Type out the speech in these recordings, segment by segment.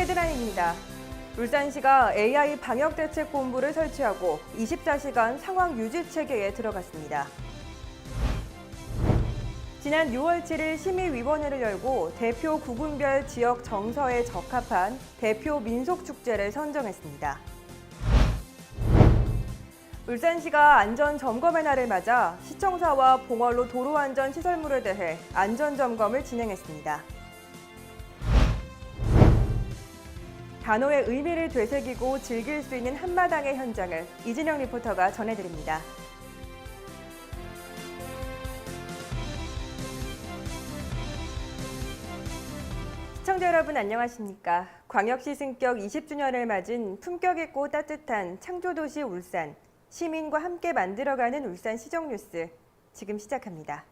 헤드라인입니다. 울산시가 AI 방역대책본부를 설치하고 24시간 상황 유지 체계에 들어갔습니다. 지난 6월 7일 심의위원회를 열고 대표 구군별 지역 정서에 적합한 대표 민속축제를 선정했습니다. 울산시가 안전점검의 날을 맞아 시청사와 봉얼로 도로안전시설물에 대해 안전점검을 진행했습니다. 단어의 의미를 되새기고 즐길 수 있는 한마당의 현장을 이진영 리포터가 전해드립니다. 시청자 여러분 안녕하십니까? 광역시 승격 20주년을 맞은 품격 있고 따뜻한 창조도시 울산, 시민과 함께 만들어가는 울산시정 뉴스, 지금 시작합니다.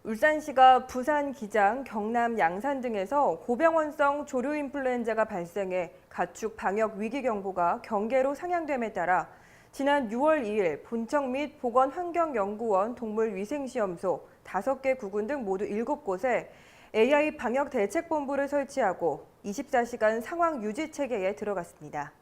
울산시가 부산 기장, 경남 양산 등에서 고병원성 조류인플루엔자가 발생해 가축 방역 위기경보가 경계로 상향됨에 따라 지난 6월 2일 본청 및 보건환경연구원 동물위생시험소 5개 구군 등 모두 7곳에 AI 방역대책본부를 설치하고 24시간 상황 유지 체계에 들어갔습니다.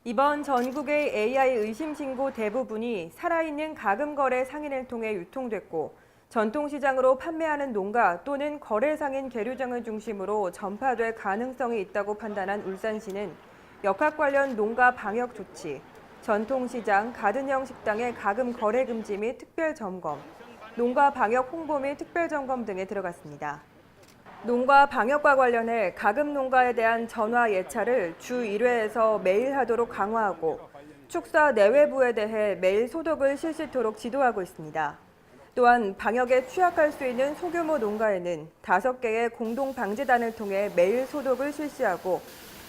이번 전국의 AI 의심 신고 대부분이 살아있는 가금거래 상인을 통해 유통됐고 전통시장으로 판매하는 농가 또는 거래상인 계류장을 중심으로 전파될 가능성이 있다고 판단한 울산시는 역학 관련 농가 방역 조치, 전통시장, 가든형 식당의 가금 거래 금지 및 특별 점검, 농가 방역 홍보 및 특별 점검 등에 들어갔습니다. 농가 방역과 관련해 가금 농가에 대한 전화 예찰을 주 1회에서 매일 하도록 강화하고 축사 내외부에 대해 매일 소독을 실시토록 지도하고 있습니다. 또한 방역에 취약할 수 있는 소규모 농가에는 5개의 공동방지단을 통해 매일 소독을 실시하고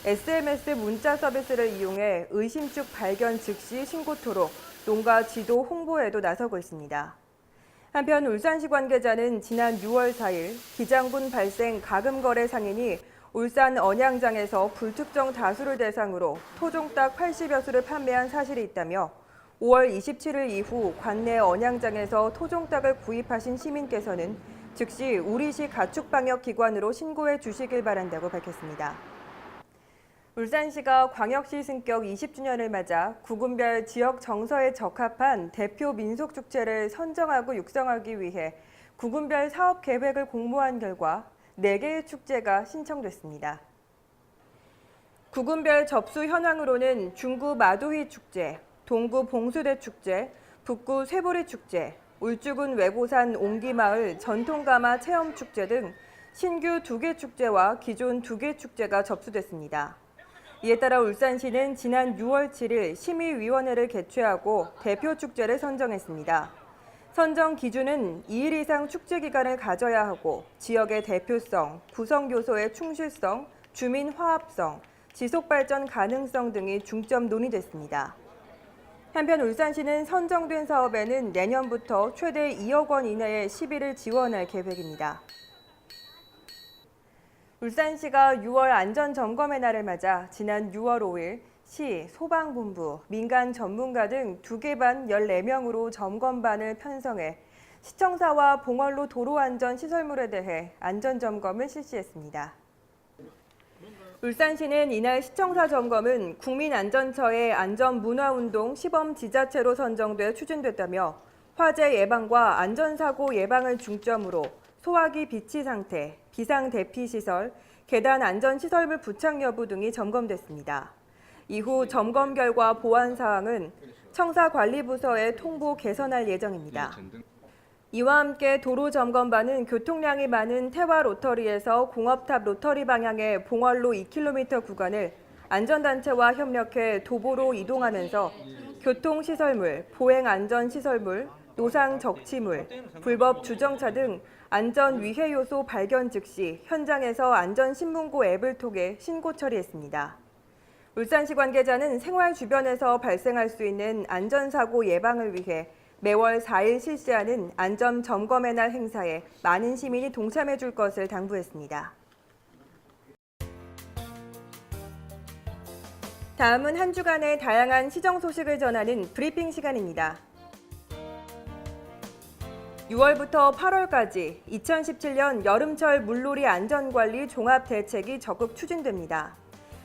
SMS 문자 서비스를 이용해 의심축 발견 즉시 신고토록 농가 지도 홍보에도 나서고 있습니다. 한편 울산시 관계자는 지난 6월 4일 기장군 발생 가금거래 상인이 울산 언양장에서 불특정 다수를 대상으로 토종닭 80여 수를 판매한 사실이 있다며 5월 27일 이후 관내 언양장에서 토종닭을 구입하신 시민께서는 즉시 우리시 가축방역기관으로 신고해 주시길 바란다고 밝혔습니다. 울산시가 광역시 승격 20주년을 맞아 구군별 지역 정서에 적합한 대표 민속축제를 선정하고 육성하기 위해 구군별 사업 계획을 공모한 결과 4개의 축제가 신청됐습니다. 구군별 접수 현황으로는 중구 마도희 축제, 동구 봉수대 축제, 북구 쇠보리 축제, 울주군 외고산 옹기마을 전통가마 체험축제 등 신규 2개 축제와 기존 2개 축제가 접수됐습니다. 이에 따라 울산시는 지난 6월 7일 심의위원회를 개최하고 대표 축제를 선정했습니다. 선정 기준은 2일 이상 축제 기간을 가져야 하고 지역의 대표성, 구성 요소의 충실성, 주민 화합성, 지속 발전 가능성 등이 중점 논의됐습니다. 한편 울산시는 선정된 사업에는 내년부터 최대 2억 원 이내의 시비를 지원할 계획입니다. 울산시가 6월 안전점검의 날을 맞아 지난 6월 5일 시, 소방본부, 민간 전문가 등 2개 반 14명으로 점검반을 편성해 시청사와 봉얼로 도로안전시설물에 대해 안전점검을 실시했습니다. 울산시는 이날 시청사 점검은 국민안전처의 안전문화운동 시범지자체로 선정돼 추진됐다며 화재 예방과 안전사고 예방을 중점으로 소화기 비치 상태, 비상대피시설, 계단 안전시설물 부착 여부 등이 점검됐습니다. 이후 점검 결과 보완 사항은 청사관리부서에 통보 개선할 예정입니다. 이와 함께 도로점검반은 교통량이 많은 태화 로터리에서 공업탑 로터리 방향의 봉얼로 2km 구간을 안전단체와 협력해 도보로 이동하면서 교통시설물, 보행안전시설물, 노상적치물, 불법 주정차 등 안전위해 요소 발견 즉시 현장에서 안전신문고 앱을 통해 신고 처리했습니다. 울산시 관계자는 생활 주변에서 발생할 수 있는 안전사고 예방을 위해 매월 4일 실시하는 안전점검의 날 행사에 많은 시민이 동참해 줄 것을 당부했습니다. 다음은 한 주간의 다양한 시정 소식을 전하는 브리핑 시간입니다. 6월부터 8월까지 2017년 여름철 물놀이 안전관리 종합대책이 적극 추진됩니다.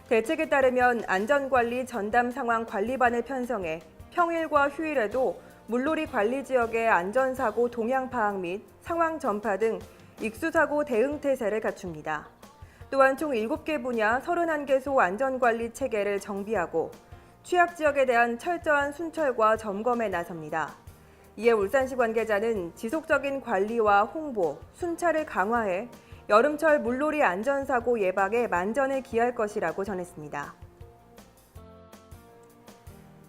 대책에 따르면 안전관리 전담 상황 관리반을 편성해 평일과 휴일에도 물놀이 관리 지역의 안전사고 동향 파악 및 상황 전파 등 익수사고 대응 태세를 갖춥니다. 또한 총 7개 분야 31개소 안전관리 체계를 정비하고 취약 지역에 대한 철저한 순찰과 점검에 나섭니다. 이에 울산시 관계자는 지속적인 관리와 홍보, 순찰을 강화해 여름철 물놀이 안전사고 예방에 만전을 기할 것이라고 전했습니다.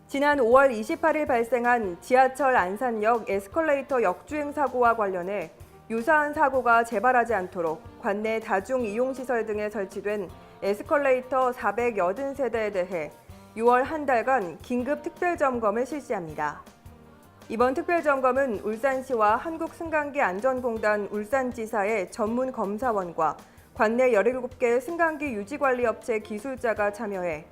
지난 5월 28일 발생한 지하철 안산역 에스컬레이터 역주행 사고와 관련해 유사한 사고가 재발하지 않도록 관내 다중이용시설 등에 설치된 에스컬레이터 480세대에 대해 6월 한 달간 긴급 특별점검을 실시합니다. 이번 특별점검은 울산시와 한국승강기안전공단 울산지사의 전문 검사원과 관내 17개 승강기 유지관리업체 기술자가 참여해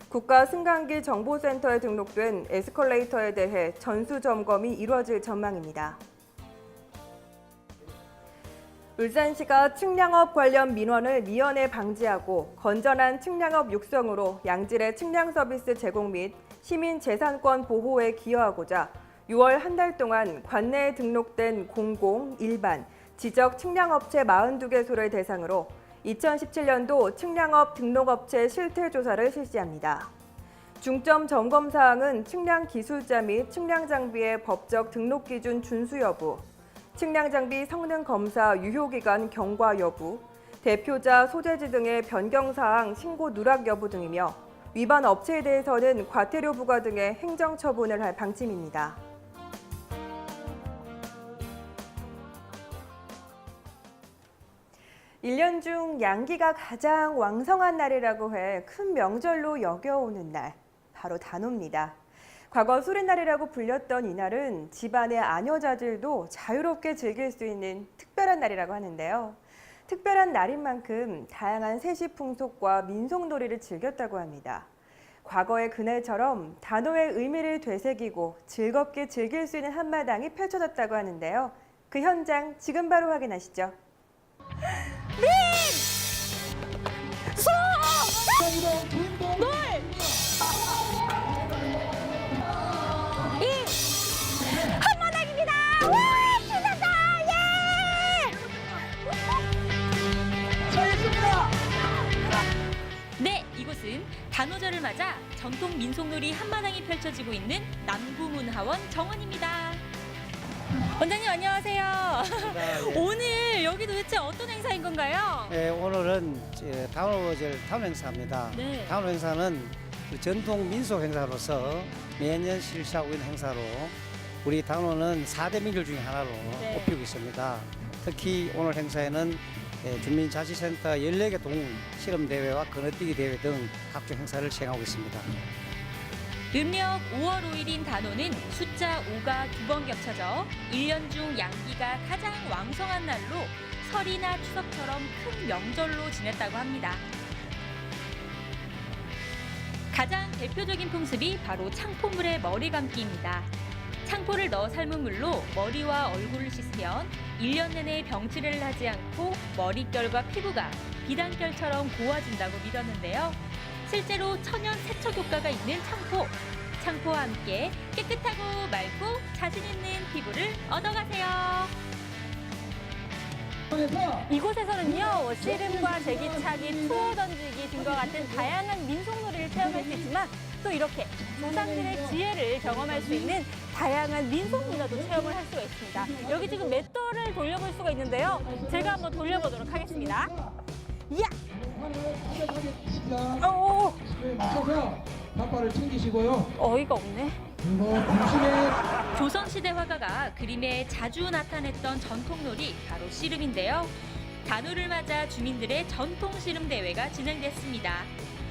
국가승강기 정보센터에 등록된 에스컬레이터에 대해 전수점검이 이루어질 전망입니다. 울산시가 측량업 관련 민원을 미연에 방지하고 건전한 측량업 육성으로 양질의 측량 서비스 제공 및 시민 재산권 보호에 기여하고자 6월 한 달 동안 관내에 등록된 공공, 일반, 지적 측량업체 42개소를 대상으로 2017년도 측량업 등록업체 실태조사를 실시합니다. 중점 점검 사항은 측량 기술자 및 측량 장비의 법적 등록 기준 준수 여부, 측량 장비 성능 검사 유효 기간 경과 여부, 대표자 소재지 등의 변경 사항 신고 누락 여부 등이며 위반 업체에 대해서는 과태료 부과 등의 행정 처분을 할 방침입니다. 일 년 중 양기가 가장 왕성한 날이라고 해 큰 명절로 여겨오는 날, 바로 단오입니다. 과거 수린날이라고 불렸던 이날은 집안의 아녀자들도 자유롭게 즐길 수 있는 특별한 날이라고 하는데요. 특별한 날인 만큼 다양한 세시 풍속과 민속놀이를 즐겼다고 합니다. 과거의 그날처럼 단오의 의미를 되새기고 즐겁게 즐길 수 있는 한마당이 펼쳐졌다고 하는데요. 그 현장 지금 바로 확인하시죠. 한마당입니다. 와, 신난다. 예! 잘했습니다. 네, 이곳은 단오절을 맞아 전통 민속놀이 한마당이 펼쳐지고 있는 남구문화원 정원입니다. 원장님 안녕하세요. 예. 오늘 여기 도대체 어떤 행사인 건가요? 네, 오늘은 단오절 단오 행사입니다. 네. 단오 행사는 전통 민속 행사로서 매년 실시하고 있는 행사로 우리 단오는 4대 명절 중에 하나로 네. 꼽히고 있습니다. 특히 오늘 행사에는 주민자치센터 14개 동 실험대회와 건너뛰기 대회 등 각종 행사를 시행하고 있습니다. 음력 5월 5일인 단오는 숫자 5가 2번 겹쳐져 1년 중 양기가 가장 왕성한 날로 설이나 추석처럼 큰 명절로 지냈다고 합니다. 가장 대표적인 풍습이 바로 창포물에 머리 감기입니다. 창포를 넣어 삶은 물로 머리와 얼굴을 씻으면 1년 내내 병치레를 하지 않고 머릿결과 피부가 비단결처럼 고와진다고 믿었는데요. 실제로 천연 세척 효과가 있는 창포. 창포와 함께 깨끗하고 맑고 자신 있는 피부를 얻어가세요. 이곳에서는요, 씨름과 제기차기, 투어 던지기 등과 같은 다양한 민속놀이를 체험할 수 있지만 또 이렇게 조상들의 지혜를 경험할 수 있는 다양한 민속문화도 체험을 할 수가 있습니다. 여기 지금 맷돌을 돌려볼 수가 있는데요. 제가 한번 돌려보도록 하겠습니다. 이야! 오! 네, 맞춰서 단발을 챙기시고요. 어이가 없네. 중심에 조선시대 화가가 그림에 자주 나타냈던 전통놀이 바로 씨름인데요. 단오를 맞아 주민들의 전통 씨름 대회가 진행됐습니다.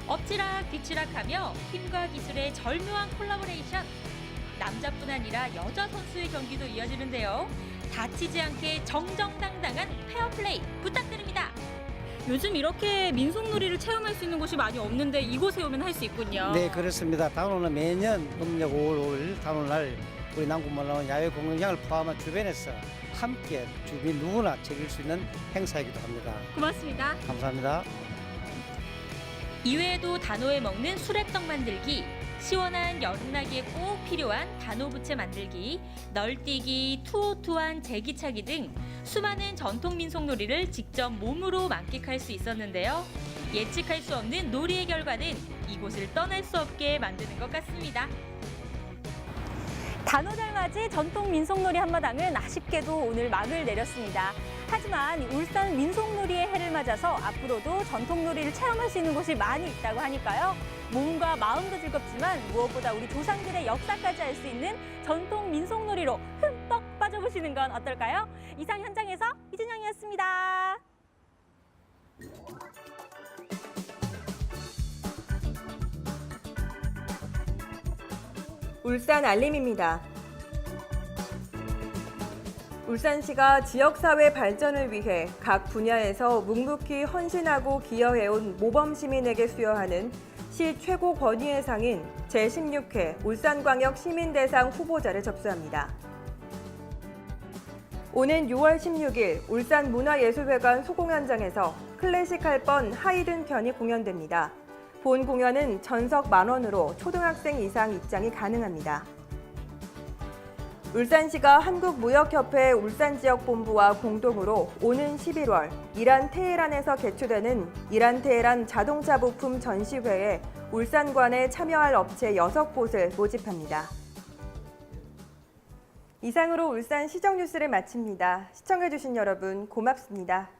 엎치락 뒤치락하며 힘과 기술의 절묘한 콜라보레이션. 남자뿐 아니라 여자 선수의 경기도 이어지는데요. 다치지 않게 정정당당한 페어플레이 부탁드립니다. 요즘 이렇게 민속놀이를 체험할 수 있는 곳이 많이 없는데 이곳에 오면 할 수 있군요. 네, 그렇습니다. 단오는 매년 음력 5월 5일 단오날 우리 남구만 나온 야외 공연장을 포함한 주변에서 함께 주민 누구나 즐길 수 있는 행사이기도 합니다. 고맙습니다. 감사합니다. 이외에도 단오에 먹는 수레떡 만들기, 시원한 여름나기에 꼭 필요한 단오 부채 만들기, 널뛰기, 투호투한 제기차기 등 수많은 전통 민속놀이를 직접 몸으로 만끽할 수 있었는데요. 예측할 수 없는 놀이의 결과는 이곳을 떠날 수 없게 만드는 것 같습니다. 단오달맞이 전통 민속놀이 한마당은 아쉽게도 오늘 막을 내렸습니다. 하지만 울산 민속놀이의 해를 맞아서 앞으로도 전통놀이를 체험할 수 있는 곳이 많이 있다고 하니까요. 몸과 마음도 즐겁지만 무엇보다 우리 조상들의 역사까지 알 수 있는 전통 민속놀이로 흠뻑 빠져보시는 건 어떨까요? 이상 현장에서 이준영이었습니다. 울산 알림입니다. 울산시가 지역사회 발전을 위해 각 분야에서 묵묵히 헌신하고 기여해온 모범시민에게 수여하는 시 최고 권위의 상인 제16회 울산광역 시민대상 후보자를 접수합니다. 오는 6월 16일 울산문화예술회관 소공연장에서 클래식할 뻔 하이든 편이 공연됩니다. 본 공연은 전석 10,000원으로 초등학생 이상 입장이 가능합니다. 울산시가 한국무역협회 울산지역본부와 공동으로 오는 11월 이란 테헤란에서 개최되는 이란 테헤란 자동차 부품 전시회에 울산관에 참여할 업체 6곳을 모집합니다. 이상으로 울산 시정뉴스를 마칩니다. 시청해주신 여러분 고맙습니다.